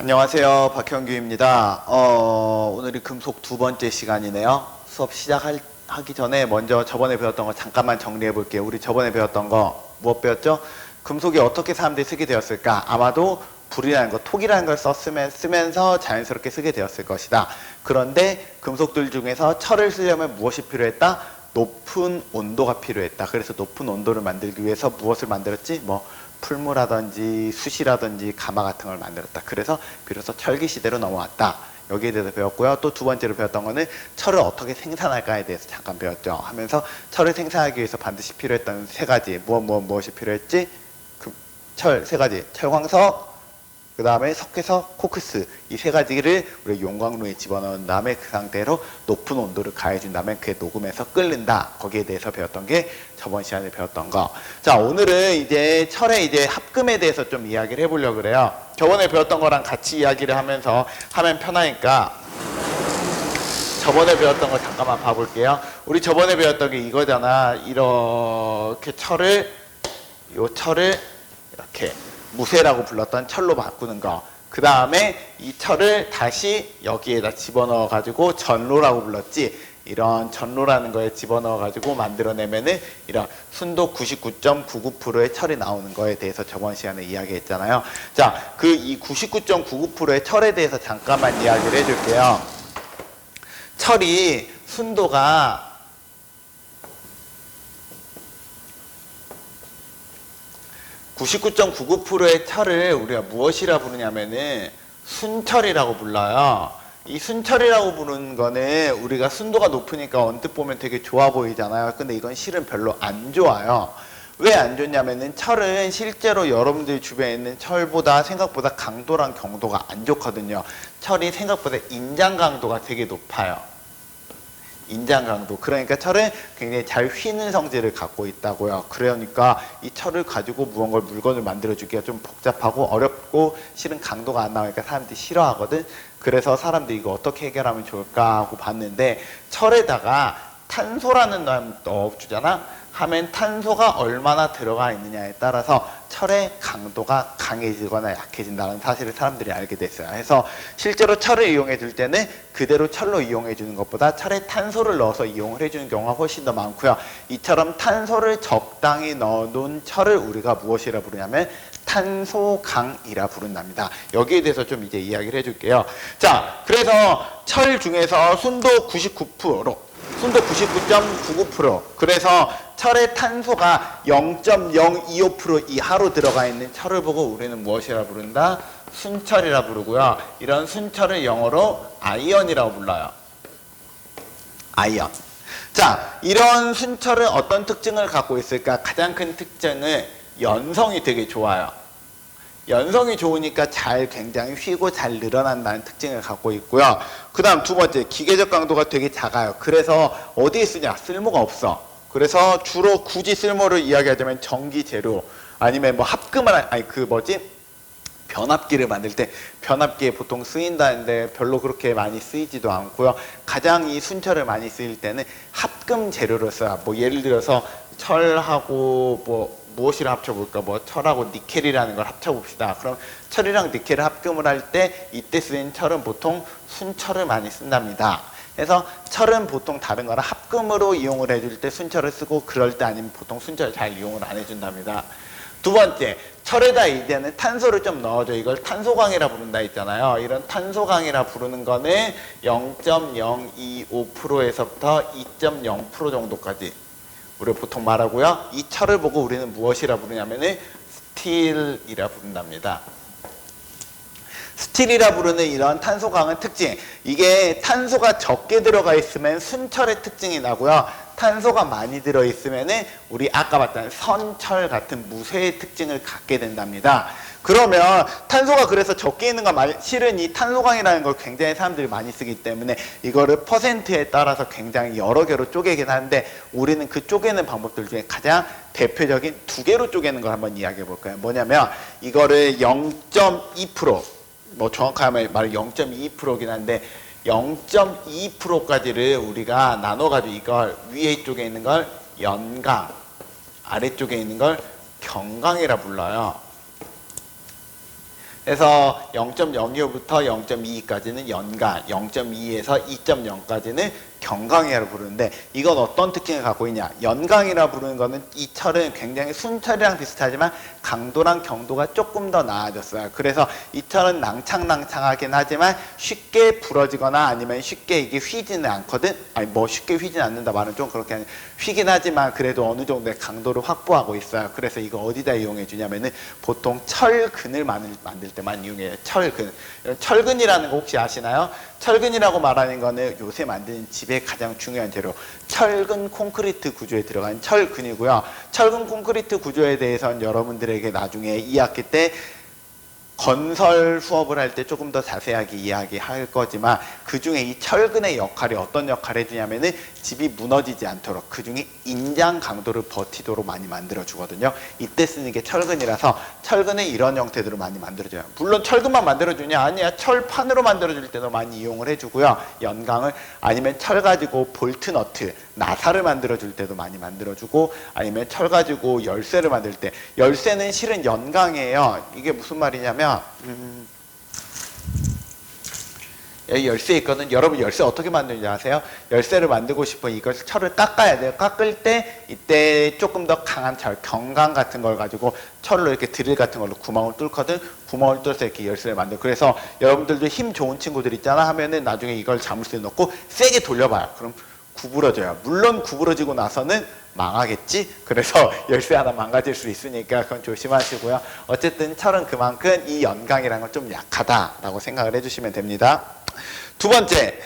안녕하세요. 박형규입니다. 오늘이 금속 두 번째 시간이네요. 수업 시작하기 전에 먼저 저번에 배웠던 거 잠깐만 정리해 볼게요. 우리 저번에 배웠던 거 무엇 배웠죠? 금속이 어떻게 사람들이 쓰게 되었을까? 아마도 불이라는 거, 톡이라는 걸 쓰면서 자연스럽게 쓰게 되었을 것이다. 그런데 금속들 중에서 철을 쓰려면 무엇이 필요했다? 높은 온도가 필요했다. 그래서 높은 온도를 만들기 위해서 무엇을 만들었지? 풀무라든지 숯이라든지 가마 같은 걸 만들었다. 그래서 비로소 철기 시대로 넘어왔다. 여기에 대해서 배웠고요. 또 두 번째로 배웠던 거는 철을 어떻게 생산할까에 대해서 잠깐 배웠죠. 하면서 철을 생산하기 위해서 반드시 필요했던 세 가지, 무엇이 필요했지? 철 세 가지, 철광석, 그 다음에 석회석, 코크스, 이 세 가지를 우리 용광로에 집어넣은 다음에 그 상태로 높은 온도를 가해준 다음에 그게 녹으면서 끓는다. 거기에 대해서 배웠던 게 저번 시간에 배웠던 거. 자, 오늘은 이제 철의 이제 합금에 대해서 좀 이야기를 해보려고 그래요. 저번에 배웠던 거랑 같이 이야기를 하면서 하면 편하니까 저번에 배웠던 거 잠깐만 봐볼게요. 우리 저번에 배웠던 게 이거잖아. 이렇게 요 철을 이렇게 무쇠라고 불렀던 철로 바꾸는 거. 그 다음에 이 철을 다시 여기에다 집어넣어 가지고 전로라고 불렀지. 이런 전로라는 거에 집어넣어 가지고 만들어내면은 이런 순도 99.99%의 철이 나오는 거에 대해서 저번 시간에 이야기했잖아요. 자, 이 99.99%의 철에 대해서 잠깐만 이야기를 해줄게요. 철이 순도가 99.99%의 철을 우리가 무엇이라 부르냐면은 순철이라고 불러요. 이 순철이라고 부르는 거는 우리가 순도가 높으니까 언뜻 보면 되게 좋아 보이잖아요. 근데 이건 실은 별로 안 좋아요. 왜 안 좋냐면은 철은 실제로 여러분들 주변에 있는 철보다 생각보다 강도랑 경도가 안 좋거든요. 철이 생각보다 인장 강도가 되게 높아요. 인장 강도. 그러니까 철은 굉장히 잘 휘는 성질을 갖고 있다고요. 그러니까 이 철을 가지고 물건을 만들어주기가 좀 복잡하고 어렵고 실은 강도가 안 나오니까 사람들이 싫어하거든. 그래서 사람들이 이거 어떻게 해결하면 좋을까 하고 봤는데 철에다가 탄소라는 걸 넣어주잖아. 하면 탄소가 얼마나 들어가 있느냐에 따라서 철의 강도가 강해지거나 약해진다는 사실을 사람들이 알게 됐어요. 그래서 실제로 철을 이용해 줄 때는 그대로 철로 이용해 주는 것보다 철에 탄소를 넣어서 이용을 해주는 경우가 훨씬 더 많고요. 이처럼 탄소를 적당히 넣어놓은 철을 우리가 무엇이라 부르냐면 탄소강이라 부른답니다. 여기에 대해서 좀 이제 이야기를 해줄게요. 자, 그래서 철 중에서 순도 99%, 순도 99.99%. 그래서 철의 탄소가 0.025% 이하로 들어가 있는 철을 보고 우리는 무엇이라 부른다? 순철이라 부르고요. 이런 순철을 영어로 아이언이라고 불러요. 아이언. 자, 이런 순철은 어떤 특징을 갖고 있을까? 가장 큰 특징은 연성이 되게 좋아요. 연성이 좋으니까 굉장히 휘고 잘 늘어난다는 특징을 갖고 있고요. 그 다음 두 번째, 기계적 강도가 되게 작아요. 그래서 어디에 쓰냐? 쓸모가 없어. 그래서 주로 굳이 쓸모를 이야기하자면 전기 재료 아니면 변압기를 만들 때 변압기에 보통 쓰인다는데 별로 그렇게 많이 쓰이지도 않고요. 가장 이 순철을 많이 쓰일 때는 합금 재료로 써요. 예를 들어서 철하고 무엇이랑 합쳐볼까? 철하고 니켈이라는 걸 합쳐봅시다. 그럼 철이랑 니켈을 합금을 할 때 이때 쓰인 철은 보통 순철을 많이 쓴답니다. 그래서 철은 보통 다른 거랑 합금으로 이용을 해줄 때 순철을 쓰고 그럴 때 아니면 보통 순철을 잘 이용을 안 해준답니다. 두 번째, 철에다 이제는 탄소를 좀 넣어줘. 이걸 탄소강이라 부른다 했잖아요. 이런 탄소강이라 부르는 거는 0.025%에서부터 2.0% 정도까지 우리가 보통 말하고요. 이 철을 보고 우리는 무엇이라 부르냐면은 스틸이라 부른답니다. 스틸이라 부르는 이런 탄소강은 특징. 이게 탄소가 적게 들어가 있으면 순철의 특징이 나고요. 탄소가 많이 들어있으면은 우리 아까 봤던 선철 같은 무쇠의 특징을 갖게 된답니다. 그러면 탄소가 그래서 적게 있는 건 실은 이 탄소강이라는 걸 굉장히 사람들이 많이 쓰기 때문에 이거를 퍼센트에 따라서 굉장히 여러 개로 쪼개긴 하는데 우리는 그 쪼개는 방법들 중에 가장 대표적인 두 개로 쪼개는 걸 한번 이야기해 볼까요? 뭐냐면 이거를 0.2% 정확하게 말하면 0.2%긴 한데 0.2%까지를 우리가 나눠가지고 이걸 위에 쪽에 있는 걸 연강, 아래쪽에 있는 걸 경강이라 불러요. 그래서 0.02호부터 0.22까지는 연강, 0.2에서 2.0까지는 경강이라고 부르는데 이건 어떤 특징을 갖고 있냐? 연강이라 부르는 거는 이 철은 굉장히 순철이랑 비슷하지만 강도랑 경도가 조금 더 나아졌어요. 그래서 이 철은 낭창낭창하긴 하지만 쉽게 부러지거나 아니면 쉽게 이게 휘지는 않거든. 아니 뭐 쉽게 휘지는 않는다 말은 좀 그렇게 아니라 휘긴 하지만 그래도 어느 정도의 강도를 확보하고 있어요. 그래서 이거 어디다 이용해 주냐면은 보통 철근을 만들 때만 이용해요. 철근. 철근이라는 거 혹시 아시나요? 철근이라고 말하는 거는 요새 만드는 집의 가장 중요한 재료 철근 콘크리트 구조에 들어간 철근이고요. 철근 콘크리트 구조에 대해서는 여러분들에게 나중에 2학기 때 건설 수업을 할 때 조금 더 자세하게 이야기할 거지만 그 중에 이 철근의 역할이 어떤 역할을 해주냐면은 집이 무너지지 않도록 그 중에 인장 강도를 버티도록 많이 만들어 주거든요. 이때 쓰는 게 철근이라서 철근은 이런 형태들로 많이 만들어줘요. 물론 철근만 만들어주냐? 아니야. 철판으로 만들어줄 때도 많이 이용을 해주고요. 연강을 아니면 철 가지고 볼트 너트 나사를 만들어줄 때도 많이 만들어주고 아니면 철 가지고 열쇠를 만들 때 열쇠는 실은 연강이에요. 이게 무슨 말이냐면 여기 열쇠 있거든. 여러분 열쇠 어떻게 만드는지 아세요? 열쇠를 만들고 싶어 이걸 철을 깎아야 돼요. 깎을 때 이때 조금 더 강한 철, 경강 같은 걸 가지고 철로 이렇게 드릴 같은 걸로 구멍을 뚫거든. 구멍을 뚫어서 이렇게 열쇠를 만들고 그래서 여러분들도 힘 좋은 친구들 있잖아 하면은 나중에 이걸 자물쇠에 넣고 세게 돌려봐요. 그럼 구부러져요. 물론 구부러지고 나서는 망하겠지? 그래서 열쇠 하나 망가질 수 있으니까 그건 조심하시고요. 어쨌든 철은 그만큼 이 연강이라는 건 좀 약하다라고 생각을 해주시면 됩니다. 두 번째,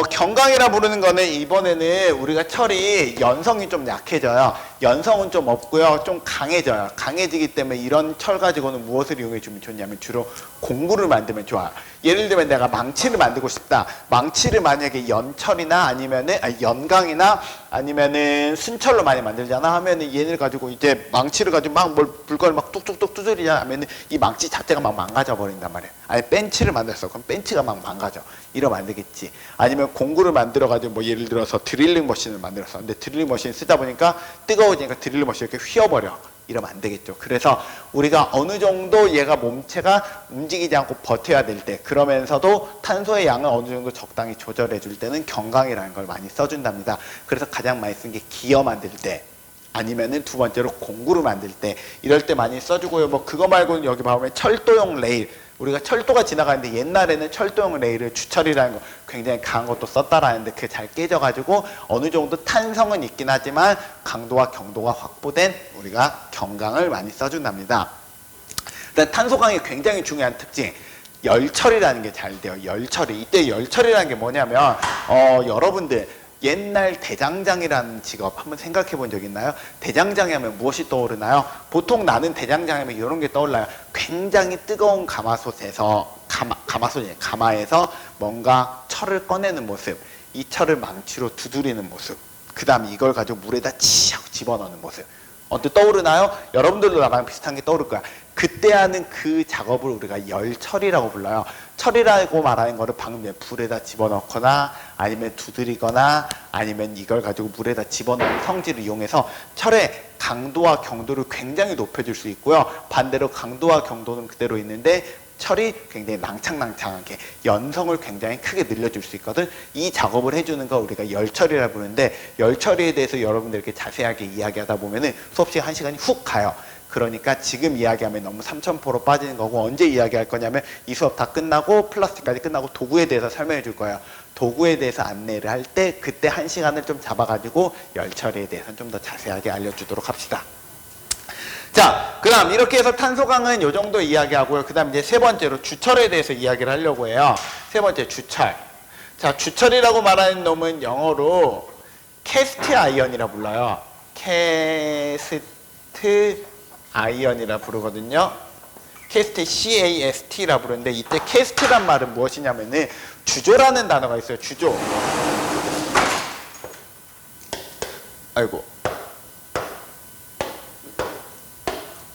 경강이라 부르는 거는 이번에는 우리가 철이 연성이 좀 약해져요. 연성은 좀 없고요. 좀 강해져요. 강해지기 때문에 이런 철 가지고는 무엇을 이용해 주면 좋냐면 주로 공구를 만들면 좋아요. 예를 들면 내가 망치를 만들고 싶다. 망치를 만약에 연철이나 아니면은 연강이나 아니면은 순철로 많이 만들잖아 하면은 얘를 가지고 이제 망치를 가지고 막 뭘 불걸 막 뚝뚝뚝 두드리자 하면은 이 망치 자체가 막 망가져 버린단 말이에요. 아니 벤치를 만들었어. 그럼 벤치가 막 망가져. 이러면 안 되겠지. 아니면 공구를 만들어 가지고 뭐 예를 들어서 드릴링 머신을 만들었어. 근데 드릴링 머신 쓰다 보니까 뜨거워지니까 드릴링 머신 이렇게 휘어버려. 이러면 안 되겠죠. 그래서 우리가 어느 정도 얘가 몸체가 움직이지 않고 버텨야 될 때 그러면서도 탄소의 양을 어느 정도 적당히 조절해 줄 때는 경강이라는 걸 많이 써준답니다. 그래서 가장 많이 쓴 게 기어 만들 때 아니면은 두 번째로 공구를 만들 때 이럴 때 많이 써주고요. 뭐 그거 말고는 여기 보면 철도용 레일 우리가 철도가 지나가는데 옛날에는 철도용 레일을 주철이라는 거 굉장히 강한 것도 썼다라는데 그게 잘 깨져가지고 어느 정도 탄성은 있긴 하지만 강도와 경도가 확보된 우리가 경강을 많이 써준답니다. 일단 탄소강의 굉장히 중요한 특징 열철이라는 게 잘 돼요. 열철이 이때 열철이라는 게 뭐냐면 여러분들 옛날 대장장이라는 직업 한번 생각해 본 적 있나요? 대장장이 하면 무엇이 떠오르나요? 보통 나는 대장장이 하면 이런 게 떠올라요. 굉장히 뜨거운 가마솥에서 가마에서 뭔가 철을 꺼내는 모습 이 철을 망치로 두드리는 모습 그 다음에 이걸 가지고 물에다 치 하고 집어넣는 모습 어떻게 떠오르나요? 여러분들도 나랑 비슷한 게 떠오를 거야. 그때 하는 그 작업을 우리가 열철이라고 불러요. 철이라고 말하는 거를 방금 전에 불에다 집어넣거나 아니면 두드리거나 아니면 이걸 가지고 물에다 집어넣는 성질을 이용해서 철의 강도와 경도를 굉장히 높여줄 수 있고요. 반대로 강도와 경도는 그대로 있는데 철이 굉장히 낭창낭창하게 연성을 굉장히 크게 늘려줄 수 있거든. 이 작업을 해주는 거 우리가 열처리라 부르는데 열처리에 대해서 여러분들께 자세하게 이야기하다 보면은 수업 시간 1시간이 훅 가요. 그러니까 지금 이야기하면 너무 삼천포로 빠지는 거고 언제 이야기할 거냐면 이 수업 다 끝나고 플라스틱까지 끝나고 도구에 대해서 설명해 줄 거예요. 도구에 대해서 안내를 할 때 그때 1시간을 좀 잡아가지고 열처리에 대해서는 좀 더 자세하게 알려주도록 합시다. 자, 그 다음 이렇게 해서 탄소강은 요 정도 이야기하고요. 그 다음 이제 세 번째로 주철에 대해서 이야기를 하려고 해요. 세 번째 주철. 자, 주철이라고 말하는 놈은 영어로 캐스트 아이언이라 불러요. 캐스트 아이언이라 부르거든요. 캐스트 CAST라 부르는데 이때 캐스트란 말은 무엇이냐면은 주조라는 단어가 있어요. 주조. 아이고.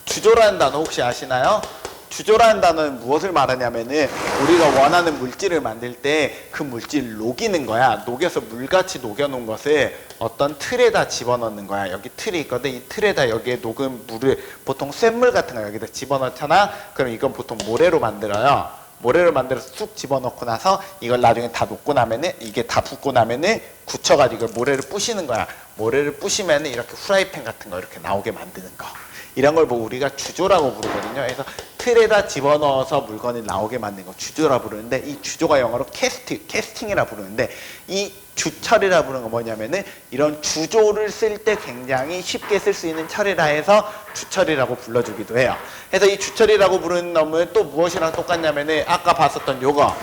주조라는 단어 혹시 아시나요? 주조라는 단어는 무엇을 말하냐면은 우리가 원하는 물질을 만들 때 그 물질을 녹이는 거야. 녹여서 물같이 녹여놓은 것을 어떤 틀에다 집어넣는 거야. 여기 틀이 있거든. 이 틀에다 여기에 녹은 물을 보통 쇳물 같은 거 여기다 집어넣잖아. 그럼 이건 보통 모래로 만들어요. 모래를 만들어서 쑥 집어넣고 나서 이걸 나중에 다 녹고 나면은 이게 다 붓고 나면은 굳혀가지고 이걸 모래를 부시는 거야. 모래를 부시면은 이렇게 후라이팬 같은 거 이렇게 나오게 만드는 거. 이런 걸 보고 우리가 주조라고 부르거든요. 그래서 틀에다 집어넣어서 물건이 나오게 만든 거 주조라 부르는데 이 주조가 영어로 캐스팅이라 부르는데 이 주철이라 부르는 건 뭐냐면은 이런 주조를 쓸 때 굉장히 쉽게 쓸 수 있는 철이라 해서 주철이라고 불러주기도 해요. 그래서 이 주철이라고 부르는 놈은 또 무엇이랑 똑같냐면은 아까 봤었던 요거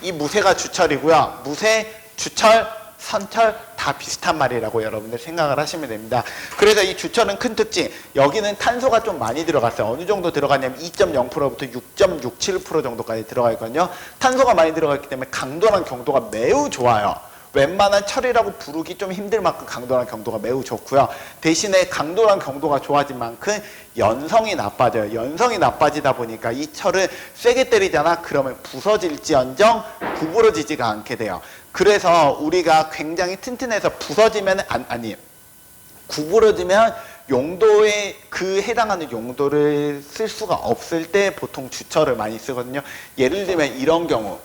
이 무쇠가 주철이고요. 무쇠, 주철, 선철 다 비슷한 말이라고 여러분들 생각을 하시면 됩니다. 그래서 이 주철은 큰 특징, 여기는 탄소가 좀 많이 들어갔어요. 어느 정도 들어가냐면 2.0%부터 6.67% 정도까지 들어가 있거든요. 탄소가 많이 들어갔기 때문에 강도랑 경도가 매우 좋아요. 웬만한 철이라고 부르기 좀 힘들 만큼 강도랑 경도가 매우 좋고요. 대신에 강도랑 경도가 좋아진 만큼 연성이 나빠져요. 연성이 나빠지다 보니까 이 철은 세게 때리잖아. 그러면 부서질지언정 구부러지지가 않게 돼요. 그래서 우리가 굉장히 튼튼해서 부서지면 아니 구부러지면 용도에 그 해당하는 용도를 쓸 수가 없을 때 보통 주철을 많이 쓰거든요. 예를 들면 이런 경우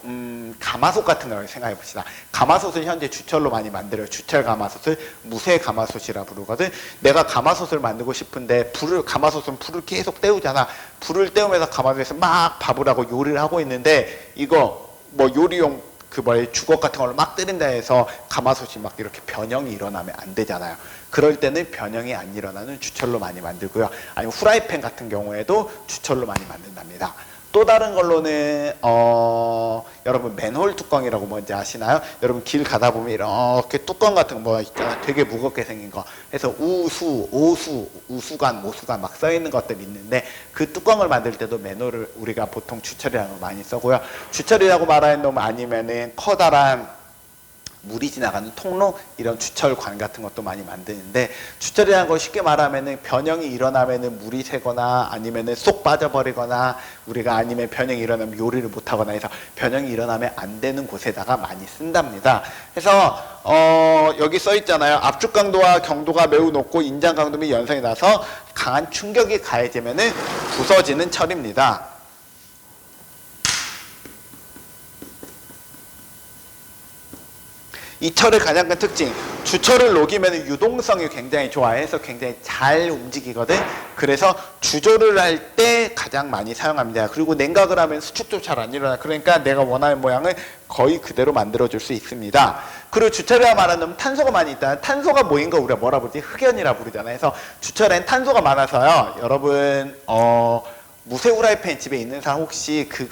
가마솥 같은 걸 생각해 봅시다. 가마솥을 현재 주철로 많이 만들어요. 주철 가마솥을 무쇠 가마솥이라 부르거든. 내가 가마솥을 만들고 싶은데 가마솥은 불을 계속 때우잖아. 불을 때우면서 가마솥에서 막 밥을 하고 요리를 하고 있는데 이거 뭐 요리용 주걱 같은 걸로 막 때린다 해서 가마솥이 막 이렇게 변형이 일어나면 안 되잖아요. 그럴 때는 변형이 안 일어나는 주철로 많이 만들고요. 아니면 후라이팬 같은 경우에도 주철로 많이 만든답니다. 또 다른 걸로는 여러분 맨홀 뚜껑이라고 뭔지 아시나요? 여러분 길 가다 보면 이렇게 뚜껑 같은 거 뭐 있잖아요. 되게 무겁게 생긴 거. 그래서 우수, 오수, 우수관, 모수관 막 써 있는 것들이 있는데 그 뚜껑을 만들 때도 맨홀을 우리가 보통 주철이라는 걸 많이 쓰고요. 주철이라고 말하는 놈 아니면은 커다란 물이 지나가는 통로 이런 주철관 같은 것도 많이 만드는데 주철이라는 걸 쉽게 말하면은 변형이 일어나면은 물이 새거나 아니면은 쏙 빠져버리거나 우리가 아니면 변형이 일어나면 요리를 못하거나 해서 변형이 일어나면 안 되는 곳에다가 많이 쓴답니다. 그래서 여기 써 있잖아요. 압축 강도와 경도가 매우 높고 인장 강도 및 연성이 나서 강한 충격이 가해지면은 부서지는 철입니다. 이 철의 가장 큰 특징, 주철을 녹이면 유동성이 굉장히 좋아해서 굉장히 잘 움직이거든. 그래서 주조를 할 때 가장 많이 사용합니다. 그리고 냉각을 하면 수축도 잘 안 일어나. 그러니까 내가 원하는 모양을 거의 그대로 만들어줄 수 있습니다. 그리고 주철이라 말하면 탄소가 많이 있다. 탄소가 모인 거 우리가 뭐라 부르지? 흑연이라 부르잖아요. 그래서 주철엔 탄소가 많아서요. 여러분 무쇠 후라이팬 집에 있는 사람 혹시 그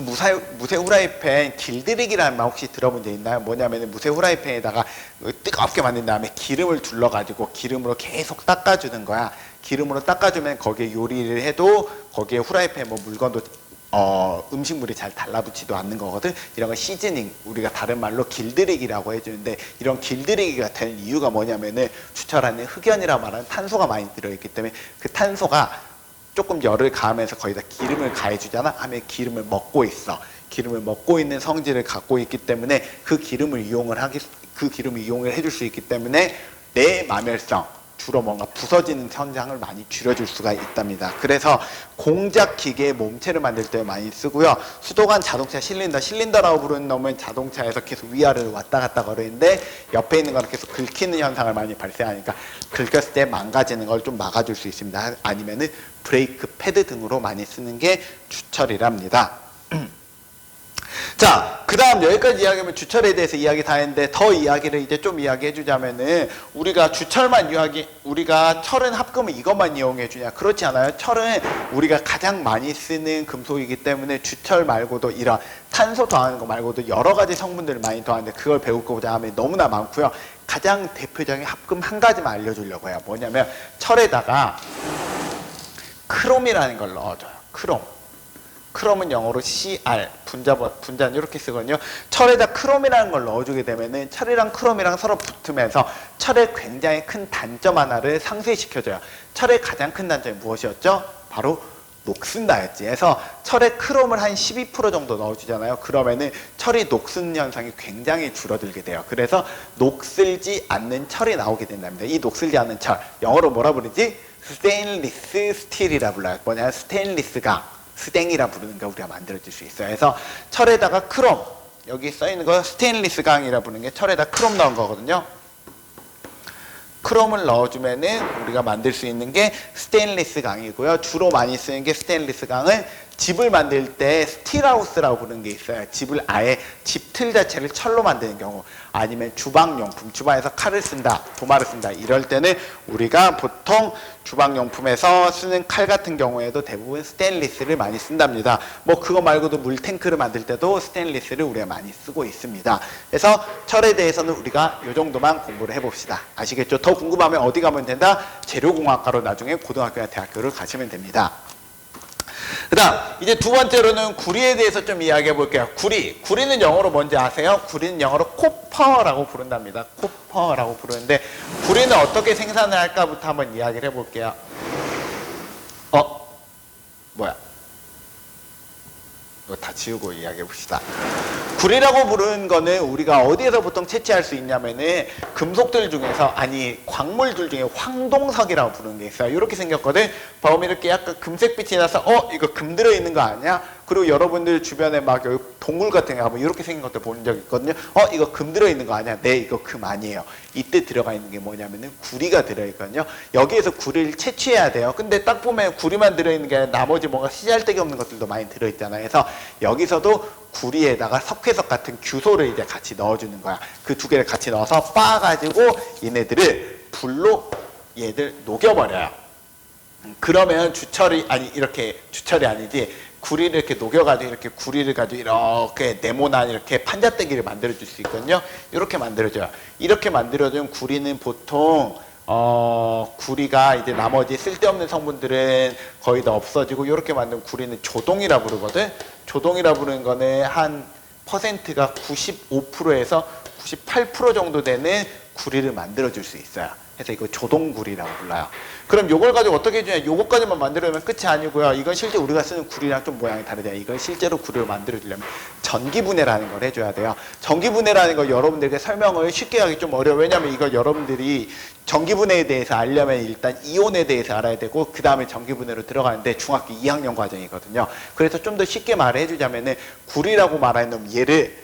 무쇠 후라이팬 길들이기라는 말 혹시 들어본 적 있나요? 뭐냐면 무쇠 후라이팬에다가 뜨겁게 만든 다음에 기름을 둘러가지고 기름으로 계속 닦아주는 거야. 기름으로 닦아주면 거기에 요리를 해도 거기에 후라이팬 뭐 물건도 음식물이 잘 달라붙지도 않는 거거든. 이런 거 시즈닝, 우리가 다른 말로 길들이기라고 해주는데 이런 길들이기가 되는 이유가 뭐냐면은 주철 안에 흑연이라 말하는 탄소가 많이 들어있기 때문에 그 탄소가 조금 열을 가하면서 거기다 기름을 가해주잖아. 하면 기름을 먹고 있어. 기름을 먹고 있는 성질을 갖고 있기 때문에 그 기름을 이용을 해줄 수 있기 때문에 내 마멸성, 주로 뭔가 부서지는 현상을 많이 줄여줄 수가 있답니다. 그래서 공작 기계의 몸체를 만들 때 많이 쓰고요. 수도관 자동차 실린더라고 부르는 놈은 자동차에서 계속 위아래로 왔다 갔다 거리는데 옆에 있는 거는 계속 긁히는 현상을 많이 발생하니까 긁혔을 때 망가지는 걸 좀 막아줄 수 있습니다. 아니면은 브레이크 패드 등으로 많이 쓰는 게 주철이랍니다. 자, 그 다음 여기까지 이야기하면 주철에 대해서 이야기 다 했는데 더 이야기를 이제 좀 이야기해 주자면은 우리가 주철만 우리가 철은 합금을 이것만 이용해 주냐? 그렇지 않아요. 철은 우리가 가장 많이 쓰는 금속이기 때문에 주철 말고도 이런 탄소 더하는 거 말고도 여러 가지 성분들을 많이 더하는데 그걸 배우고자 하면 너무나 많고요. 가장 대표적인 합금 한 가지만 알려주려고 해요. 뭐냐면 철에다가 크롬이라는 걸 넣어줘요. 크롬은 영어로 CR, 분자는 이렇게 쓰거든요. 철에다 크롬이라는 걸 넣어주게 되면은 철이랑 크롬이랑 서로 붙으면서 철의 굉장히 큰 단점 하나를 상쇄시켜줘요. 철의 가장 큰 단점이 무엇이었죠? 바로 녹슨다였지. 그래서 철에 크롬을 한 12% 정도 넣어주잖아요. 그러면은 철이 녹슨 현상이 굉장히 줄어들게 돼요. 그래서 녹슬지 않는 철이 나오게 된답니다. 이 녹슬지 않는 철, 영어로 뭐라 부르지? 스테인리스 스틸이라 불러요. 뭐냐? 스테인리스강, 스댕이라 부르는 거 우리가 만들어줄 수 있어요. 그래서 철에다가 크롬, 여기 써있는 거 스테인리스강이라 부르는 게 철에다 크롬 넣은 거거든요. 크롬을 넣어주면은 우리가 만들 수 있는 게 스테인리스 강이고요. 주로 많이 쓰는 게 스테인리스 강을 집을 만들 때 스틸하우스라고 부르는 게 있어요. 집을 아예 집 틀 자체를 철로 만드는 경우, 아니면 주방용품, 주방에서 칼을 쓴다, 도마를 쓴다 이럴 때는 우리가 보통 주방용품에서 쓰는 칼 같은 경우에도 대부분 스테인리스를 많이 쓴답니다. 뭐 그거 말고도 물탱크를 만들 때도 스테인리스를 우리가 많이 쓰고 있습니다. 그래서 철에 대해서는 우리가 이 정도만 공부를 해봅시다. 아시겠죠? 더 궁금하면 어디 가면 된다? 재료공학과로 나중에 고등학교나 대학교를 가시면 됩니다. 그 다음 이제 두 번째로는 구리에 대해서 좀 이야기해 볼게요. 구리는 영어로 뭔지 아세요? 구리는 영어로 코퍼라고 부른답니다. 코퍼라고 부르는데 구리는 어떻게 생산을 할까부터 한번 이야기를 해볼게요. 뭐야? 이거 다 지우고 이야기해 봅시다. 구리라고 부르는 거는 우리가 어디에서 보통 채취할 수 있냐면은 금속들 중에서, 아니 광물들 중에 황동석이라고 부르는 게 있어요. 이렇게 생겼거든. 보면 이렇게 약간 금색빛이 나서 이거 금 들어있는 거 아니야? 그리고 여러분들 주변에 막 여기 동굴 같은 거 가면 이렇게 생긴 것들 보는 적 있거든요. 이거 금 들어있는 거 아니야? 네, 이거 금 아니에요. 이때 들어가 있는 게 뭐냐면은 구리가 들어있거든요. 여기에서 구리를 채취해야 돼요. 근데 딱 보면 구리만 들어있는 게 아니라 나머지 뭔가 쓰잘데기 없는 것들도 많이 들어있잖아요. 그래서 여기서도 구리에다가 석회석 같은 규소를 이제 같이 넣어주는 거야. 그 두 개를 같이 넣어서 빻아가지고 얘네들을 불로 얘들 녹여버려요. 그러면 주철이 아니지. 구리를 이렇게 녹여가지고 이렇게 구리를 가지고 이렇게 네모난 이렇게 판자떼기를 만들어줄 수 있거든요. 이렇게 만들어줘요. 이렇게 만들어준 구리는 보통 구리가 이제 나머지 쓸데없는 성분들은 거의 다 없어지고, 이렇게 만든 구리는 조동이라 부르거든. 조동이라 부르는 거는 한 퍼센트가 95%에서 98% 정도 되는 구리를 만들어줄 수 있어요. 그래서 이거 조동구리라고 불러요. 그럼 요걸 가지고 어떻게 해주냐? 요것까지만 만들어주면 끝이 아니고요. 이건 실제 우리가 쓰는 구리랑 좀 모양이 다르잖아요. 이건 실제로 구리를 만들어주려면 전기분해라는 걸 해줘야 돼요. 전기분해라는 걸 여러분들에게 설명을 쉽게 하기 좀 어려워요. 왜냐면 이거 여러분들이 전기분해에 대해서 알려면 일단 이온에 대해서 알아야 되고, 그 다음에 전기분해로 들어가는데 중학교 2학년 과정이거든요. 그래서 좀 더 쉽게 말을 해주자면은 구리라고 말하는 놈, 얘를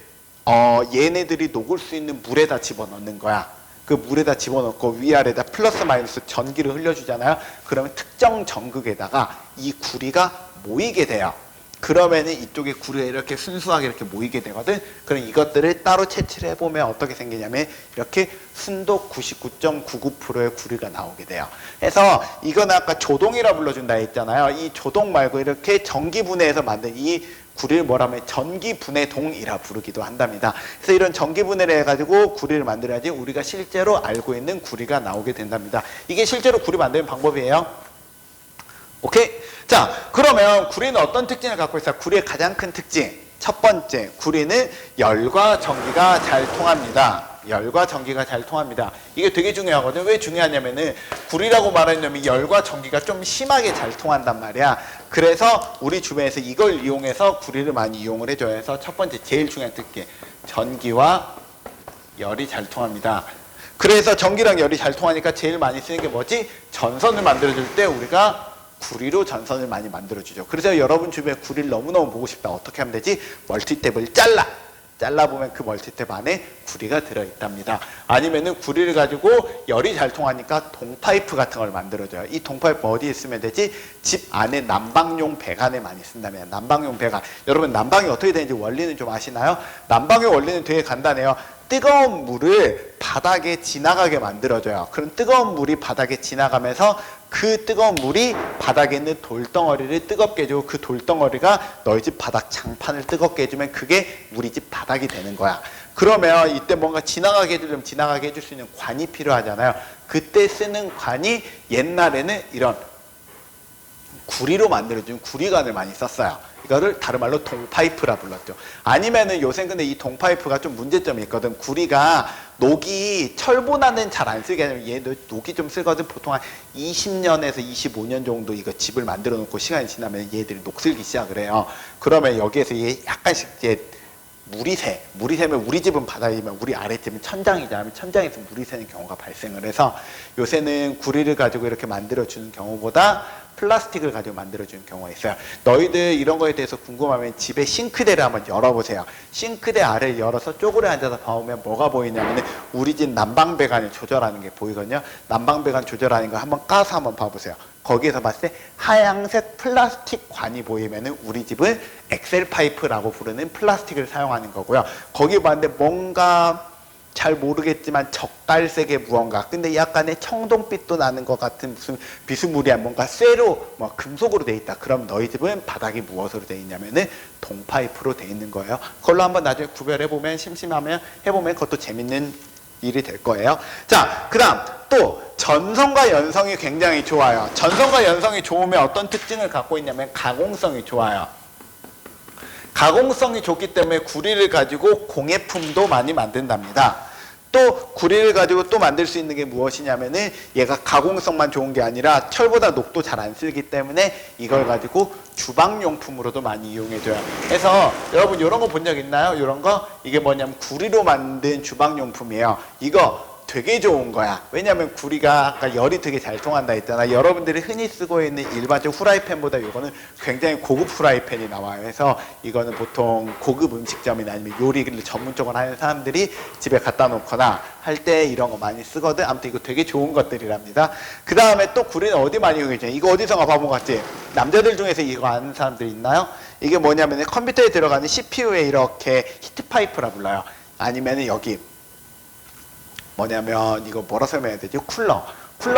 얘네들이 녹을 수 있는 물에다 집어넣는 거야. 그 물에다 집어넣고 위아래다 플러스 마이너스 전기를 흘려주잖아요. 그러면 특정 전극에다가 이 구리가 모이게 돼요. 그러면은 이쪽에 구리가 이렇게 순수하게 이렇게 모이게 되거든. 그럼 이것들을 따로 채취를 해보면 어떻게 생기냐면 이렇게 순도 99.99%의 구리가 나오게 돼요. 그래서 이건 아까 조동이라 불러준다 했잖아요. 이 조동 말고 이렇게 전기분해해서 만든 이 구리를 뭐라면 전기분해동이라 부르기도 한답니다. 그래서 이런 전기분해를 해가지고 구리를 만들어야지 우리가 실제로 알고 있는 구리가 나오게 된답니다. 이게 실제로 구리 만드는 방법이에요. 오케이? 자, 그러면 구리는 어떤 특징을 갖고 있어요? 구리의 가장 큰 특징. 첫 번째, 구리는 열과 전기가 잘 통합니다. 열과 전기가 잘 통합니다. 이게 되게 중요하거든요. 왜 중요하냐면은 구리라고 말하는 놈이 열과 전기가 좀 심하게 잘 통한단 말이야. 그래서 우리 주변에서 이걸 이용해서 구리를 많이 이용을 해줘야 해서 첫 번째 제일 중요한 특징, 전기와 열이 잘 통합니다. 그래서 전기랑 열이 잘 통하니까 제일 많이 쓰는 게 뭐지? 전선을 만들어줄 때 우리가 구리로 전선을 많이 만들어주죠. 그래서 여러분 주변에 구리를 너무너무 보고 싶다. 어떻게 하면 되지? 멀티탭을 잘라보면 그 멀티탭 안에 구리가 들어있답니다. 아니면은 구리를 가지고 열이 잘 통하니까 동파이프 같은 걸 만들어줘요. 이 동파이프 어디에 쓰면 되지? 집 안에 난방용 배관에 많이 쓴다면. 난방용 배관. 여러분 난방이 어떻게 되는지 원리는 좀 아시나요? 난방의 원리는 되게 간단해요. 뜨거운 물을 바닥에 지나가게 만들어줘요. 그럼 뜨거운 물이 바닥에 지나가면서 그 뜨거운 물이 바닥에 있는 돌덩어리를 뜨겁게 해주고, 그 돌덩어리가 너희 집 바닥 장판을 뜨겁게 해주면 그게 우리 집 바닥이 되는 거야. 그러면 이때 뭔가 지나가게 해주려면 지나가게 해줄 수 있는 관이 필요하잖아요. 그때 쓰는 관이 옛날에는 이런 구리로 만들어준 구리관을 많이 썼어요. 이거를 다른 말로 동파이프라 불렀죠. 아니면은 요새 근데 이 동파이프가 좀 문제점이 있거든. 구리가 녹이 철보다는 잘 안 쓰게 하면 얘도 녹이 좀 쓰거든. 보통 한 20년에서 25년 정도 이거 집을 만들어 놓고 시간이 지나면 얘들이 녹슬기 시작을 해요. 그러면 여기에서 얘 약간씩 이제 물이 새면 우리 집은 바닥이면 우리 아랫집은 천장이잖아요. 천장에서 물이 새는 경우가 발생을 해서 요새는 구리를 가지고 이렇게 만들어주는 경우보다 플라스틱을 가지고 만들어주는 경우가 있어요. 너희들 이런 거에 대해서 궁금하면 집에 싱크대를 한번 열어보세요. 싱크대 아래를 열어서 쪼그려 앉아서 봐보면 뭐가 보이냐면 우리 집 난방배관을 조절하는 게 보이거든요. 난방배관 조절하는 거 한번 까서 한번 봐보세요. 거기에서 봤을 때 하얀색 플라스틱 관이 보이면은 우리 집은 엑셀 파이프라고 부르는 플라스틱을 사용하는 거고요. 거기 봤는데 뭔가 잘 모르겠지만 적갈색의 무언가, 근데 약간의 청동빛도 나는 것 같은 무슨 비스무리한 뭔가 쇠로 뭐 금속으로 돼 있다. 그럼 너희 집은 바닥이 무엇으로 돼 있냐면은 동파이프로 돼 있는 거예요. 그걸로 한번 나중에 구별해 보면, 심심하면 해보면 그것도 재밌는 일이 될 거예요. 자, 그 다음 또 전성과 연성이 굉장히 좋아요. 전성과 연성이 좋으면 어떤 특징을 갖고 있냐면 가공성이 좋아요. 가공성이 좋기 때문에 구리를 가지고 공예품도 많이 만든답니다. 또 구리를 가지고 또 만들 수 있는 게 무엇이냐면은 얘가 가공성만 좋은 게 아니라 철보다 녹도 잘 안 쓰기 때문에 이걸 가지고 주방용품으로도 많이 이용해줘요. 그래서 여러분 이런 거 본 적 있나요? 이런 거? 이게 뭐냐면 구리로 만든 주방용품이에요. 이거 되게 좋은 거야. 왜냐면 구리가 아까 열이 되게 잘 통한다 했잖아. 여러분들이 흔히 쓰고 있는 일반적 후라이팬보다 이거는 굉장히 고급 후라이팬이 나와요. 그래서 이거는 보통 고급 음식점이나 아니면 요리를 전문적으로 하는 사람들이 집에 갖다 놓거나 할 때 이런 거 많이 쓰거든. 아무튼 이거 되게 좋은 것들이랍니다. 그 다음에 또 구리는 어디 많이 이용해줘요? 이거 어디선가 봐본 것 같지? 남자들 중에서 이거 아는 사람들이 있나요? 이게 뭐냐면 컴퓨터에 들어가는 CPU에 이렇게 히트파이프라 불러요. 아니면 여기 뭐냐면 이거 뭐라 설명해야 되지? 쿨러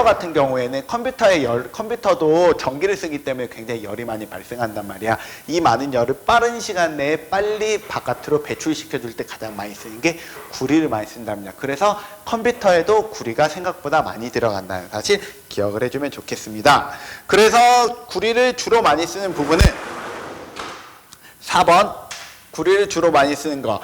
같은 경우에는 컴퓨터도 전기를 쓰기 때문에 굉장히 열이 많이 발생한단 말이야. 이 많은 열을 빠른 시간 내에 빨리 바깥으로 배출시켜 줄 때 가장 많이 쓰는 게 구리를 많이 쓴답니다. 그래서 컴퓨터에도 구리가 생각보다 많이 들어간다는 사실 기억을 해주면 좋겠습니다. 그래서 구리를 주로 많이 쓰는 부분은 4번 구리를 주로 많이 쓰는 거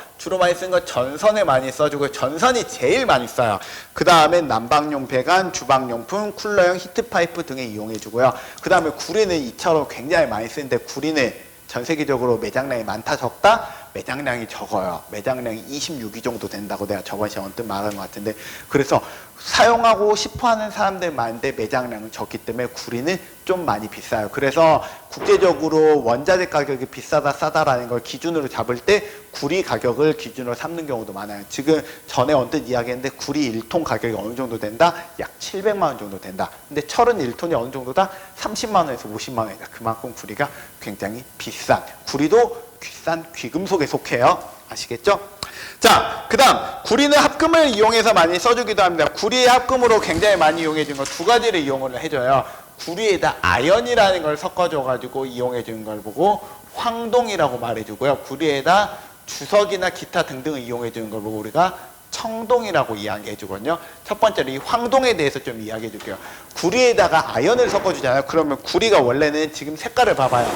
전선에 많이 써주고, 전선이 제일 많이 써요. 그 다음에 난방용 배관, 주방용품, 쿨러용 히트파이프 등에 이용해주고요. 그 다음에 구리는 이처럼 굉장히 많이 쓰는데, 구리는 전 세계적으로 매장량이 많다 적다? 매장량이 적어요. 매장량이 26위 정도 된다고 내가 저번 시간에 언뜻 말한 것 같은데, 그래서 사용하고 싶어하는 사람들 많은데 매장량은 적기 때문에 구리는 좀 많이 비싸요. 그래서 국제적으로 원자재 가격이 비싸다 싸다라는 걸 기준으로 잡을 때 구리 가격을 기준으로 삼는 경우도 많아요. 지금 전에 언뜻 이야기했는데 구리 1톤 가격이 어느 정도 된다? 약 700만 원 정도 된다. 근데 철은 1톤이 어느 정도다? 30만 원에서 50만 원이다. 그만큼 구리가 굉장히 비싼, 구리도 비싼 귀금속에 속해요. 아시겠죠? 자, 그 다음 구리는 합금을 이용해서 많이 써주기도 합니다. 구리의 합금으로 굉장히 많이 이용해 주는 거 두 가지를 이용을 해줘요. 구리에다 아연이라는 걸 섞어줘가지고 이용해 주는 걸 보고 황동이라고 말해주고요. 구리에다 주석이나 기타 등등을 이용해 주는 걸 보고 우리가 청동이라고 이야기해 주거든요. 첫 번째로 이 황동에 대해서 좀 이야기해 줄게요. 구리에다가 아연을 섞어주잖아요. 그러면 구리가 원래는 지금 색깔을 봐봐요.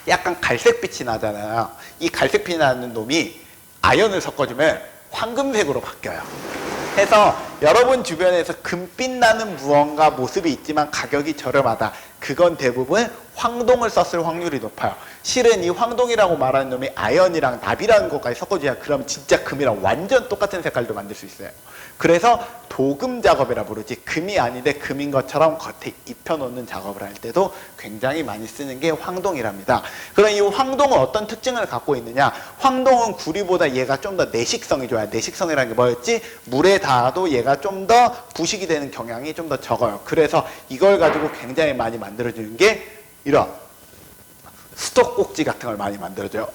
약간 갈색빛이 나잖아요. 이 갈색빛이 나는 놈이 아연을 섞어주면 황금색으로 바뀌어요. 해서 여러분 주변에서 금빛 나는 무언가 모습이 있지만 가격이 저렴하다. 그건 대부분 황동을 썼을 확률이 높아요. 실은 이 황동이라고 말하는 놈이 아연이랑 납이라는 것까지 섞어줘야 그럼 진짜 금이랑 완전 똑같은 색깔도 만들 수 있어요. 그래서 도금 작업이라 부르지, 금이 아닌데 금인 것처럼 겉에 입혀놓는 작업을 할 때도 굉장히 많이 쓰는 게 황동이랍니다. 그럼 이 황동은 어떤 특징을 갖고 있느냐? 황동은 구리보다 얘가 좀 더 내식성이 좋아요. 내식성이라는 게 뭐였지? 물에 닿아도 얘가 좀 더 부식이 되는 경향이 좀 더 적어요. 그래서 이걸 가지고 굉장히 많이 만들어주는 게 이런 수도꼭지 같은 걸 많이 만들어줘요.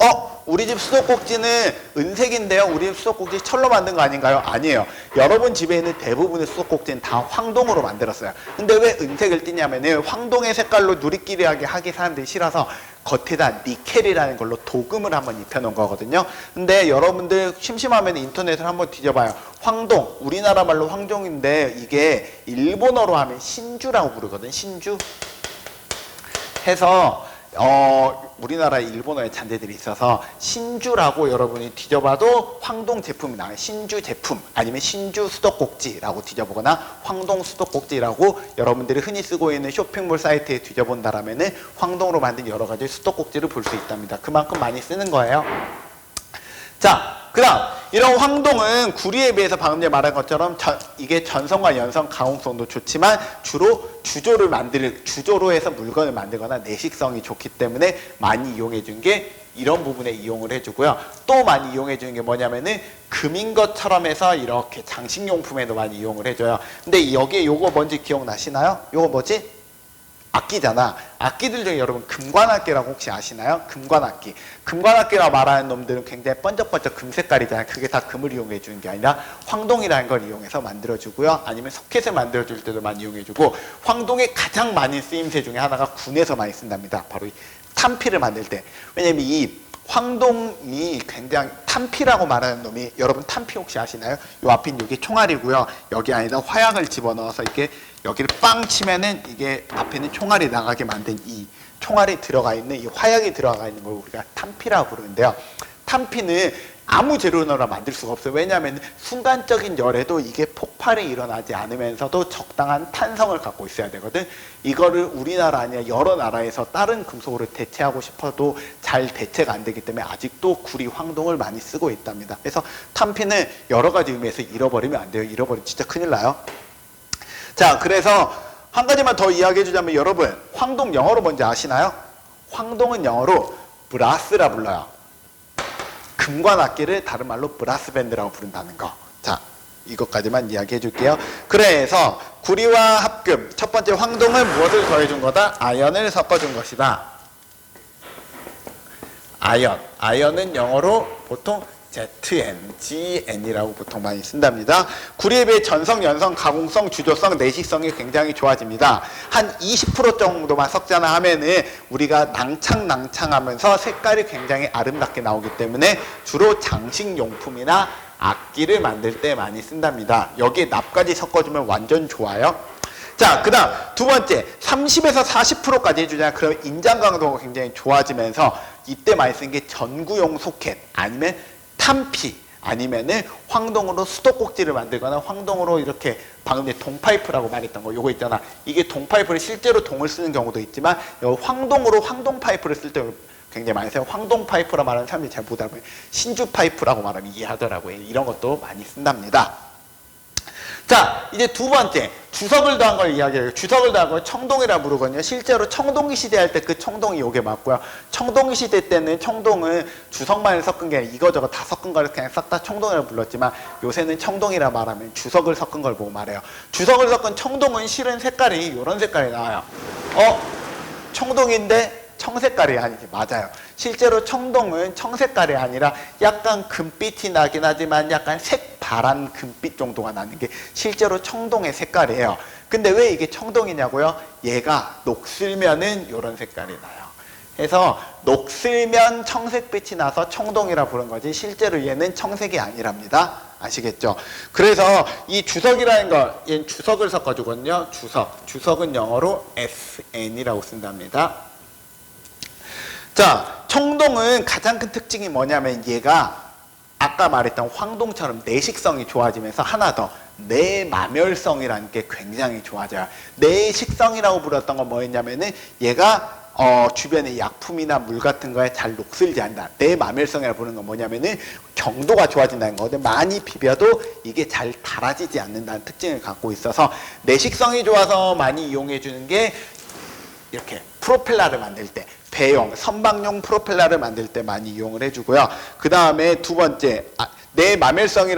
우리 집 수도꼭지는 은색인데요. 우리 집 수도꼭지 철로 만든 거 아닌가요? 아니에요. 여러분 집에 있는 대부분의 수도꼭지는 다 황동으로 만들었어요. 근데 왜 은색을 띠냐면은 황동의 색깔로 누리끼리하게 하기 사람들이 싫어서 겉에다 니켈이라는 걸로 도금을 한번 입혀놓은 거거든요. 근데 여러분들 심심하면 인터넷을 한번 뒤져봐요. 황동, 우리나라 말로 황동인데 이게 일본어로 하면 신주라고 부르거든. 신주 해서 우리나라에 일본어의 잔재들이 있어서 신주라고 여러분이 뒤져봐도 황동 제품이 나와요. 신주 제품 아니면 신주 수도꼭지라고 뒤져보거나 황동 수도꼭지라고 여러분들이 흔히 쓰고 있는 쇼핑몰 사이트에 뒤져본다라면은 황동으로 만든 여러 가지 수도꼭지를 볼 수 있답니다. 그만큼 많이 쓰는 거예요. 자, 그 다음 이런 황동은 구리에 비해서 방금 전에 말한 것처럼 이게 전성과 연성 가공성도 좋지만 주로 주조로 해서 물건을 만들거나 내식성이 좋기 때문에 많이 이용해 준 게 이런 부분에 이용을 해주고요. 또 많이 이용해 주는 게 뭐냐면은 금인 것처럼 해서 이렇게 장식용품에도 많이 이용을 해줘요. 근데 여기에 요거 뭔지 기억나시나요? 요거 뭐지? 악기잖아. 악기들 중에 여러분 금관악기라고 혹시 아시나요? 금관악기. 금관악기라고 말하는 놈들은 굉장히 번쩍번쩍 금 색깔이잖아요. 그게 다 금을 이용해 주는 게 아니라 황동이라는 걸 이용해서 만들어주고요. 아니면 소켓을 만들어줄 때도 많이 이용해주고, 황동의 가장 많은 쓰임새 중에 하나가 군에서 많이 쓴답니다. 바로 이 탄피를 만들 때. 왜냐면 이 황동이 굉장히 탄피라고 말하는 놈이, 여러분 탄피 혹시 아시나요? 요 앞에 여기 총알이고요. 여기 안에다 화약을 집어넣어서 이렇게 여기를 빵 치면은 이게 앞에는 총알이 나가게 만든 이 총알이 들어가 있는, 이 화약이 들어가 있는 걸 우리가 탄피라고 부르는데요. 탄피는 아무 재료나 만들 수가 없어요. 왜냐하면 순간적인 열에도 이게 폭발이 일어나지 않으면서도 적당한 탄성을 갖고 있어야 되거든. 이거를 우리나라 아니라 여러 나라에서 다른 금속으로 대체하고 싶어도 잘 대체가 안 되기 때문에 아직도 구리, 황동을 많이 쓰고 있답니다. 그래서 탄피는 여러 가지 의미에서 잃어버리면 안 돼요. 잃어버리면 진짜 큰일 나요. 자, 그래서 한 가지만 더 이야기해 주자면, 여러분 황동 영어로 뭔지 아시나요? 황동은 영어로 브라스라 불러요. 금관악기를 다른 말로 브라스 밴드라고 부른다는 거. 자, 이것까지만 이야기해 줄게요. 그래서 구리와 합금, 첫 번째 황동은 무엇을 더해준 거다? 아연을 섞어준 것이다. 아연은 영어로 보통 ZN, GN이라고 보통 많이 쓴답니다. 구리에 비해 전성, 연성, 가공성, 주조성, 내식성이 굉장히 좋아집니다. 한 20% 정도만 섞잖아 하면은 우리가 낭창하면서 색깔이 굉장히 아름답게 나오기 때문에 주로 장식용품이나 악기를 만들 때 많이 쓴답니다. 여기에 납까지 섞어주면 완전 좋아요. 자, 그 다음 두 번째, 30에서 40%까지 해주잖아요. 그러면 인장 강도가 굉장히 좋아지면서 이때 많이 쓰는 게 전구용 소켓 아니면 탄피, 아니면은 황동으로 수도꼭지를 만들거나 황동으로 이렇게 방금 전에 동파이프라고 말했던 거 요거 있잖아. 이게 동파이프를 실제로 동을 쓰는 경우도 있지만 황동으로 황동 파이프를 쓸 때 굉장히 많이 써요. 황동 파이프라 말하는 사람들이 잘 못 알아봐요. 신주 파이프라고 말하면 이해하더라고요. 이런 것도 많이 쓴답니다. 자, 이제 두 번째, 주석을 더한 걸 이야기해요. 주석을 더한 걸 청동이라 부르거든요. 실제로 청동기 시대 할 때 그 청동이 요게 맞고요. 청동기 시대 때는 청동은 주석만 섞은 게 아니라 이거저거 다 섞은 걸 그냥 싹 다 청동이라고 불렀지만, 요새는 청동이라 말하면 주석을 섞은 걸 보고 말해요. 주석을 섞은 청동은 실은 색깔이 이런 색깔이 나와요. 청동인데 청색깔이 아니지. 맞아요. 실제로 청동은 청색깔이 아니라 약간 금빛이 나긴 하지만 약간 색바란 금빛 정도가 나는 게 실제로 청동의 색깔이에요. 근데 왜 이게 청동이냐고요? 얘가 녹슬면은 이런 색깔이 나요. 그래서 녹슬면 청색빛이 나서 청동이라 부른 거지, 실제로 얘는 청색이 아니랍니다. 아시겠죠? 그래서 이 주석이라는 거, 얘는 주석을 섞어주거든요. 주석은 영어로 SN이라고 쓴답니다. 자, 청동은 가장 큰 특징이 뭐냐면 얘가 아까 말했던 황동처럼 내식성이 좋아지면서 하나 더, 내마멸성이라는 게 굉장히 좋아져요. 내식성이라고 불렀던 건 뭐였냐면은 얘가 주변의 약품이나 물 같은 거에 잘 녹슬지 않는다. 내마멸성이라고 부르는 건 뭐냐면은 경도가 좋아진다는 거거든. 많이 비벼도 이게 잘 닳아지지 않는다는 특징을 갖고 있어서 내식성이 좋아서 많이 이용해 주는 게, 이렇게 프로펠러를 만들 때, 배용, 선박용 프로펠러를 만들 때 많이 이용을 해주고요. 그 다음에 두 번째, 내마멸성이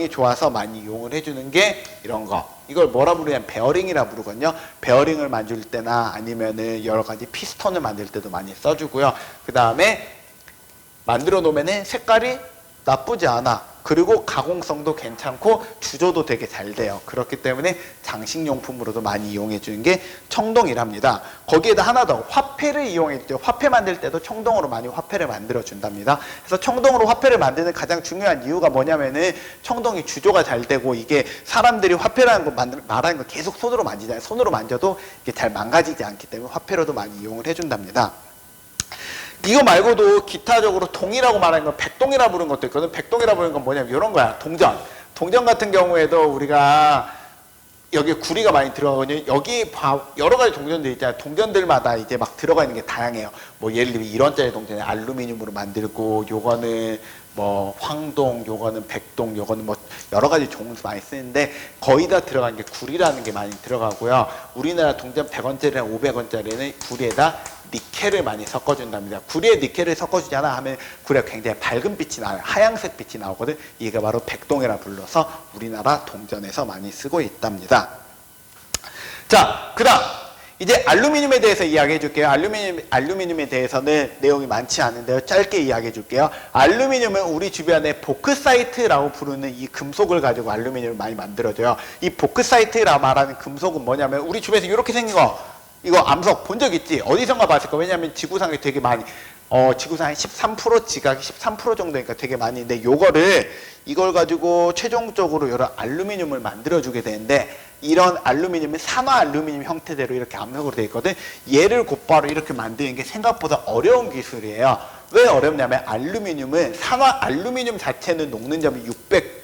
좋아서 많이 이용을 해주는 게 이런 거. 이걸 뭐라 부르냐면 베어링이라 부르거든요. 베어링을 만들 때나 아니면은 여러 가지 피스톤을 만들 때도 많이 써주고요. 그 다음에 만들어 놓으면은 색깔이 나쁘지 않아. 그리고 가공성도 괜찮고 주조도 되게 잘 돼요. 그렇기 때문에 장식용품으로도 많이 이용해 주는 게 청동이랍니다. 거기에다 하나 더, 화폐를 이용해 주죠. 화폐 만들 때도 청동으로 많이 화폐를 만들어 준답니다. 그래서 청동으로 화폐를 만드는 가장 중요한 이유가 뭐냐면은 청동이 주조가 잘 되고, 이게 사람들이 화폐라는 거 말하는 거 계속 손으로 만지잖아요. 손으로 만져도 이게 잘 망가지지 않기 때문에 화폐로도 많이 이용을 해준답니다. 이거 말고도 기타적으로 동이라고 말하는 건 백동이라 부르는 것도 있거든. 백동이라 부르는 건 뭐냐면 이런 거야. 동전. 동전 같은 경우에도 우리가 여기 구리가 많이 들어가거든요. 여기 여러 가지 동전들 있잖아요. 동전들마다 이제 막 들어가 있는 게 다양해요. 뭐 예를 들면 1원짜리 동전에 알루미늄으로 만들고, 요거는 뭐 황동, 요거는 백동, 요거는 뭐 여러 가지 종류 많이 쓰는데 거의 다 들어간 게 구리라는 게 많이 들어가고요. 우리나라 동전 100원짜리랑 500원짜리는 구리에다 니켈을 많이 섞어준답니다. 구리에 니켈을 섞어주잖아 하면 구리가 굉장히 밝은 빛이 나요. 하얀색 빛이 나오거든. 이게 바로 백동이라 불러서 우리나라 동전에서 많이 쓰고 있답니다. 자, 그 다음 이제 알루미늄에 대해서 이야기해 줄게요. 알루미늄에 대해서는 내용이 많지 않은데요. 짧게 이야기해 줄게요. 알루미늄은 우리 주변에 보크사이트라고 부르는 이 금속을 가지고 알루미늄을 많이 만들어줘요. 이 보크사이트라고 말하는 금속은 뭐냐면 우리 주변에서 이렇게 생긴 거, 이거 암석 본 적 있지? 어디선가 봤을 거. 왜냐면 지구상에 되게 많이, 지구상의 13%, 지각이 13% 정도니까 되게 많이 있는데, 이걸 가지고 최종적으로 여러 알루미늄을 만들어주게 되는데, 이런 알루미늄은 산화 알루미늄 형태대로 이렇게 암석으로 되어 있거든. 얘를 곧바로 이렇게 만드는 게 생각보다 어려운 기술이에요. 왜 어렵냐면 알루미늄은, 산화 알루미늄 자체는 녹는 점이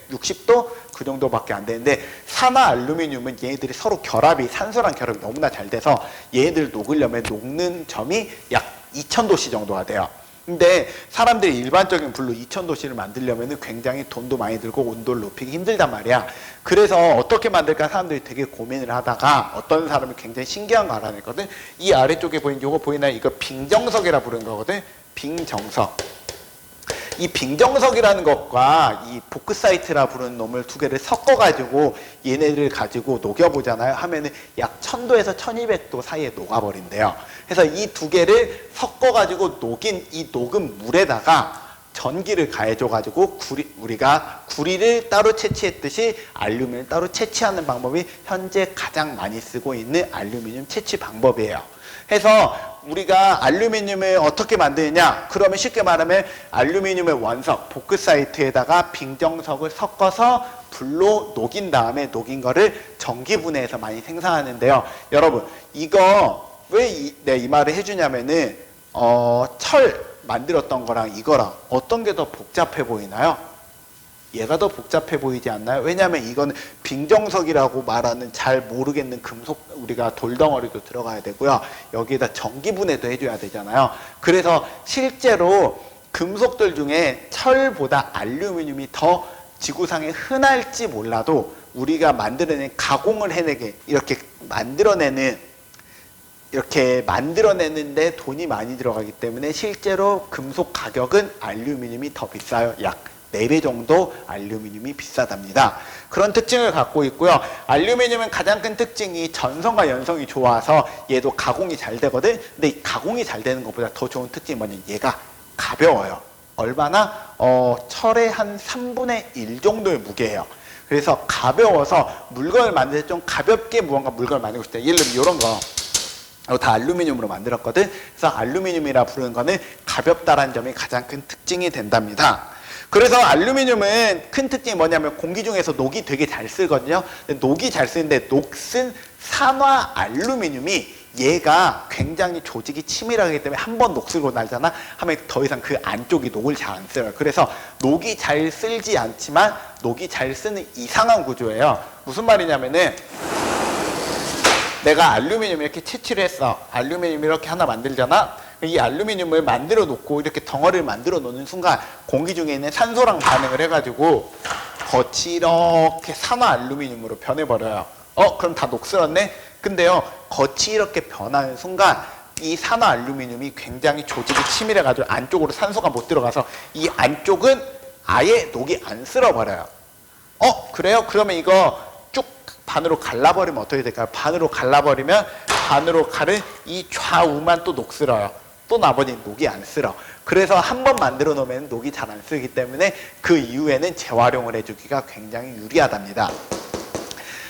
660도 그 정도밖에 안 되는데, 산화 알루미늄은 얘네들이 서로 결합이, 산소랑 결합이 너무나 잘 돼서 얘네들 녹으려면 녹는 점이 약 2000도씨 정도가 돼요. 근데 사람들이 일반적인 불로 2000도씨를 만들려면 굉장히 돈도 많이 들고 온도를 높이기 힘들단 말이야. 그래서 어떻게 만들까 사람들이 되게 고민을 하다가 어떤 사람이 굉장히 신기한 거 알아냈거든. 이 아래쪽에 보이는 요거 보이나요? 이거 빙정석이라 부르는 거거든. 빙정석. 이 빙정석이라는 것과 이 보크사이트라 부르는 놈을 두 개를 섞어가지고 얘네들을 가지고 녹여보잖아요. 하면은 약 1000도에서 1200도 사이에 녹아버린대요. 그래서 이 두 개를 섞어가지고 녹인 이 녹은 물에다가 전기를 가해줘가지고 우리가 구리를 따로 채취했듯이 알루미늄을 따로 채취하는 방법이 현재 가장 많이 쓰고 있는 알루미늄 채취 방법이에요. 해서 우리가 알루미늄을 어떻게 만드느냐? 그러면 쉽게 말하면 알루미늄의 원석, 보크사이트에다가 빙정석을 섞어서 불로 녹인 다음에 녹인 거를 전기분해해서 많이 생산하는데요. 여러분, 이거 왜 이 말을 해주냐면은 철 만들었던 거랑 이거랑 어떤 게 더 복잡해 보이나요? 얘가 더 복잡해 보이지 않나요? 왜냐하면 이건 빙정석이라고 말하는 잘 모르겠는 금속, 우리가 돌덩어리도 들어가야 되고요. 여기에다 전기분해도 해줘야 되잖아요. 그래서 실제로 금속들 중에 철보다 알루미늄이 더 지구상에 흔할지 몰라도 우리가 만들어낸, 가공을 해내게 이렇게 만들어내는데 돈이 많이 들어가기 때문에 실제로 금속 가격은 알루미늄이 더 비싸요. 약 4배 정도 알루미늄이 비싸답니다. 그런 특징을 갖고 있고요. 알루미늄은 가장 큰 특징이 전성과 연성이 좋아서 얘도 가공이 잘 되거든. 근데 이 가공이 잘 되는 것보다 더 좋은 특징이 뭐냐면 얘가 가벼워요. 얼마나? 철의 한 3분의 1 정도의 무게예요. 그래서 가벼워서 물건을 만들 때 좀 가볍게 무언가 물건을 만들고 싶다. 예를 들면 이런 거. 다 알루미늄으로 만들었거든. 그래서 알루미늄이라 부르는 거는 가볍다라는 점이 가장 큰 특징이 된답니다. 그래서 알루미늄은 큰 특징이 뭐냐면 공기 중에서 녹이 되게 잘 쓰거든요. 녹이 잘 쓰는데 녹슨 산화 알루미늄이 얘가 굉장히 조직이 치밀하기 때문에 한번 녹 쓰고 나잖아 하면 더 이상 그 안쪽이 녹을 잘 안 써요. 그래서 녹이 잘 쓸지 않지만 녹이 잘 쓰는 이상한 구조예요. 무슨 말이냐면은 내가 알루미늄 이렇게 채취를 했어. 알루미늄 이렇게 하나 만들잖아. 이 알루미늄을 만들어 놓고 이렇게 덩어리를 만들어 놓는 순간 공기 중에 있는 산소랑 반응을 해가지고 겉이 이렇게 산화 알루미늄으로 변해버려요. 그럼 다 녹슬었네? 근데요, 겉이 이렇게 변하는 순간 이 산화 알루미늄이 굉장히 조직이 치밀해가지고 안쪽으로 산소가 못 들어가서 이 안쪽은 아예 녹이 안 쓸어버려요. 그래요? 그러면 이거 쭉 반으로 갈라버리면 어떻게 될까요? 반으로 갈라버리면 반으로 가른 이 좌우만 또 녹슬어요. 또 나머지는 녹이 안 쓸어. 그래서 한 번 만들어 놓으면 녹이 잘 안 쓰기 때문에 그 이후에는 재활용을 해주기가 굉장히 유리하답니다.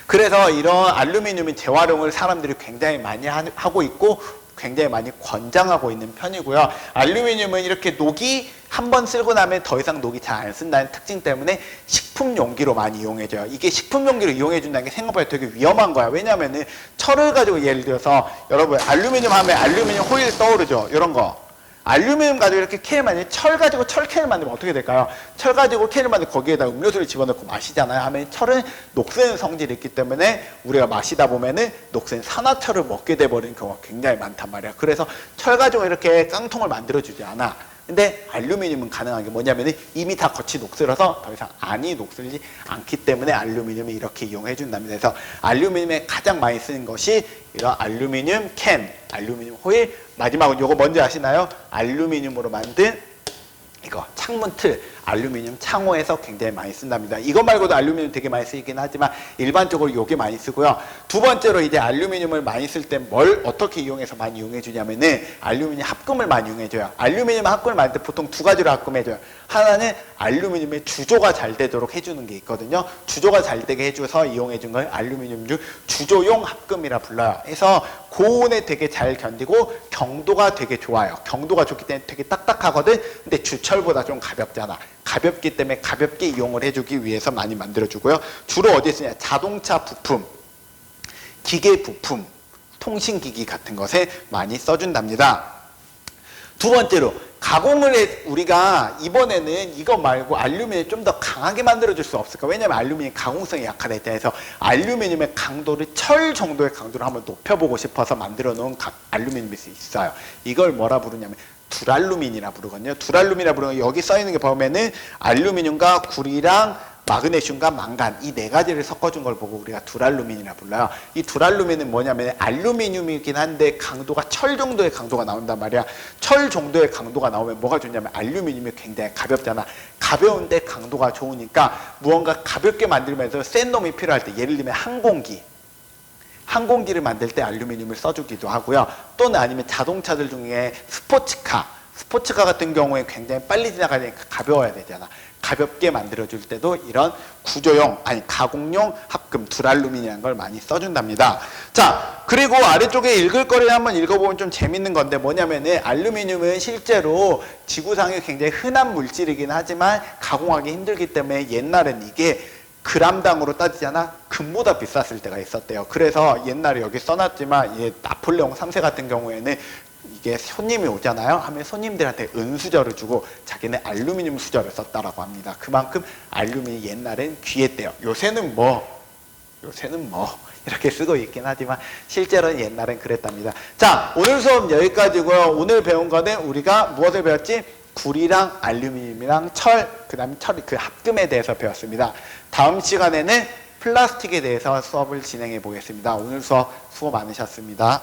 그래서 이런 알루미늄 재활용을 사람들이 굉장히 많이 하고 있고 굉장히 많이 권장하고 있는 편이고요. 알루미늄은 이렇게 녹이 한 번 쓸고 나면 더 이상 녹이 잘 안 쓴다는 특징 때문에 식품 용기로 많이 이용해줘요. 이게 식품 용기로 이용해준다는 게 생각보다 되게 위험한 거야. 왜냐면은 철을 가지고 예를 들어서 여러분 알루미늄 하면 알루미늄 호일 떠오르죠. 이런 거. 알루미늄 가지고 이렇게 캔을 만들면 철 가지고 철 캔을 만들면 어떻게 될까요? 철 가지고 캔을 만들고 거기에다 음료수를 집어넣고 마시잖아요. 하면 철은 녹슨 성질이 있기 때문에 우리가 마시다 보면은 녹슨 산화철을 먹게 돼버리는 경우가 굉장히 많단 말이야. 그래서 철 가지고 이렇게 깡통을 만들어주지 않아. 근데 알루미늄은 가능한 게 뭐냐면은 이미 다 겉이 녹슬어서 더 이상 안이 녹슬지 않기 때문에 알루미늄을 이렇게 이용해 준답니다. 그래서 알루미늄에 가장 많이 쓰는 것이 이런 알루미늄 캔, 알루미늄 호일, 마지막은 요거 뭔지 아시나요? 알루미늄으로 만든 이거 창문 틀, 알루미늄 창호에서 굉장히 많이 쓴답니다. 이거 말고도 알루미늄 되게 많이 쓰이긴 하지만 일반적으로 요게 많이 쓰고요. 두 번째로 이제 알루미늄을 많이 쓸 때 뭘 어떻게 이용해서 많이 이용해 주냐면은 알루미늄 합금을 많이 이용해 줘요. 알루미늄 합금을 만들 때 보통 두 가지로 합금해 줘요. 하나는 알루미늄의 주조가 잘 되도록 해주는 게 있거든요. 주조가 잘 되게 해줘서 이용해 준 걸 알루미늄 주조용 합금이라 불러요. 그래서 고온에 되게 잘 견디고 경도가 되게 좋아요. 경도가 좋기 때문에 되게 딱딱하거든. 근데 주철보다 좀 가볍잖아. 가볍기 때문에 가볍게 이용을 해주기 위해서 많이 만들어주고요. 주로 어디에 쓰냐? 자동차 부품, 기계 부품, 통신기기 같은 것에 많이 써준답니다. 두 번째로 가공을 우리가 이번에는 이거 말고 알루미늄을 좀 더 강하게 만들어줄 수 없을까? 왜냐면 알루미늄 가공성이 약하다 해서 알루미늄의 강도를 철 정도의 강도를 한번 높여보고 싶어서 만들어 놓은 알루미늄이 있어요. 이걸 뭐라 부르냐면 두랄루민이라 부르거든요. 두랄루민이라 부르는 여기 써 있는 게 보면은 알루미늄과 구리랑 마그네슘과 망간 이 네 가지를 섞어준 걸 보고 우리가 두랄루민이라 불러요. 이 두랄루민은 뭐냐면 알루미늄이긴 한데 강도가 철 정도의 강도가 나온단 말이야. 철 정도의 강도가 나오면 뭐가 좋냐면 알루미늄이 굉장히 가볍잖아. 가벼운데 강도가 좋으니까 무언가 가볍게 만들면서 센 놈이 필요할 때 예를 들면 항공기를 만들 때 알루미늄을 써주기도 하고요. 또는 아니면 자동차들 중에 스포츠카 같은 경우에 굉장히 빨리 지나가니까 가벼워야 되잖아. 가볍게 만들어줄 때도 이런 구조용, 가공용 합금, 두랄루민이라는 걸 많이 써준답니다. 자, 그리고 아래쪽에 읽을 거리를 한번 읽어보면 좀 재밌는 건데 뭐냐면은 알루미늄은 실제로 지구상에 굉장히 흔한 물질이긴 하지만 가공하기 힘들기 때문에 옛날엔 이게 그람당으로 따지잖아. 금보다 비쌌을 때가 있었대요. 그래서 옛날에 여기 써놨지만 나폴레옹 3세 같은 경우에는 이게 손님이 오잖아요. 하면 손님들한테 은수저를 주고 자기는 알루미늄 수저를 썼다라고 합니다. 그만큼 알루미늄이 옛날엔 귀했대요. 요새는 뭐 이렇게 쓰고 있긴 하지만 실제로는 옛날엔 그랬답니다. 자, 오늘 수업 여기까지고요. 오늘 배운 거는 우리가 무엇을 배웠지? 구리랑 알루미늄이랑 철, 그 다음에 그 합금에 대해서 배웠습니다. 다음 시간에는 플라스틱에 대해서 수업을 진행해 보겠습니다. 오늘 수업 수고 많으셨습니다.